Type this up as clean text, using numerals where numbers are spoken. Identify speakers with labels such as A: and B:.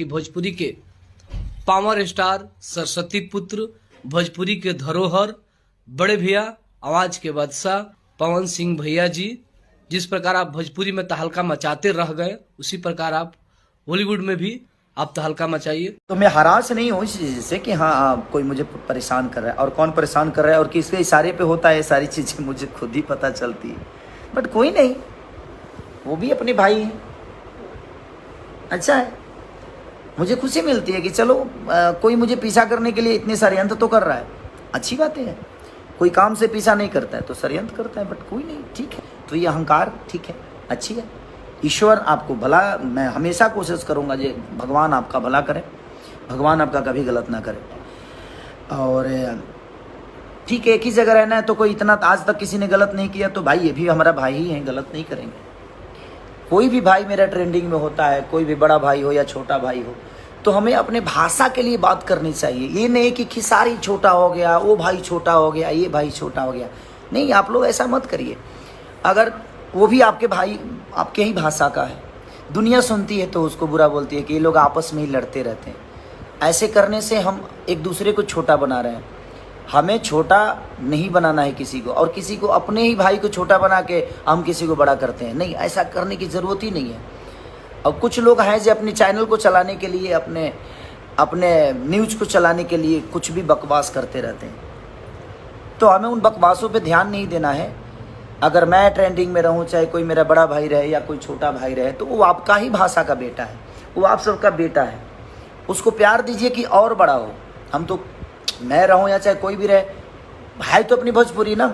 A: कि भोजपुरी के power star, Saraswati पुत्र, भोजपुरी के धरोहर, बड़े भैया, आवाज के बादशाह पवन सिंह भैया जी, जिस प्रकार आप भोजपुरी में तहलका मचाते रह गए, उसी प्रकार आप बॉलीवुड में भी आप तहलका मचाइए।
B: तो मैं हरास नहीं हूँ इस चीज़ से कि हाँ कोई मुझे परेशान कर रहा है, और कौन परेशान कर रहा है और किसके इशारे पे होता है, सारी चीज़ें मुझे खुद ही पता चलती है। बट कोई नहीं, वो भी अपने भाई हैं, अच्छा है, मुझे खुशी मिलती है कि चलो कोई मुझे पीछा करने के लिए इतने षड्यंत्र तो कर रहा है, अच्छी बात है। कोई काम से पीछा नहीं करता है तो षड्यंत्र करता है, बट कोई नहीं, ठीक है। तो ये अहंकार ठीक है, अच्छी है। ईश्वर आपको भला, मैं हमेशा कोशिश करूँगा जे भगवान आपका भला करे, भगवान आपका कभी गलत ना करे। और ठीक है, एक ही जगह रहना है तो कोई इतना आज तक किसी ने गलत नहीं किया, तो भाई ये भी हमारा भाई ही है, गलत नहीं करेंगे। कोई भी भाई मेरा ट्रेंडिंग में होता है, कोई भी बड़ा भाई हो या छोटा भाई हो, तो हमें अपने भाषा के लिए बात करनी चाहिए। ये नहीं कि खिसारी छोटा हो गया, वो भाई छोटा हो गया, ये भाई छोटा हो गया, नहीं, आप लोग ऐसा मत करिए। अगर वो भी आपके भाई, आपके ही भाषा का है, दुनिया सुनती है तो उसको बुरा बोलती है कि ये लोग आपस में ही लड़ते रहते हैं। ऐसे करने से हम एक दूसरे को छोटा बना रहे हैं। हमें छोटा नहीं बनाना है किसी को, और किसी को, अपने ही भाई को छोटा बना के हम किसी को बड़ा करते हैं, नहीं, ऐसा करने की ज़रूरत ही नहीं है। अब कुछ लोग हैं जो अपने चैनल को चलाने के लिए, अपने न्यूज़ को चलाने के लिए कुछ भी बकवास करते रहते हैं, तो हमें उन बकवासों पे ध्यान नहीं देना है। अगर मैं ट्रेंडिंग में रहूं, चाहे कोई मेरा बड़ा भाई रहे या कोई छोटा भाई रहे, तो वो आपका ही भाषा का बेटा है, वो आप सबका बेटा है, उसको प्यार दीजिए कि और बड़ा हो। हम तो, मैं रहूं या चाहे कोई भी रहे, भाई तो अपनी भोजपुरी ना।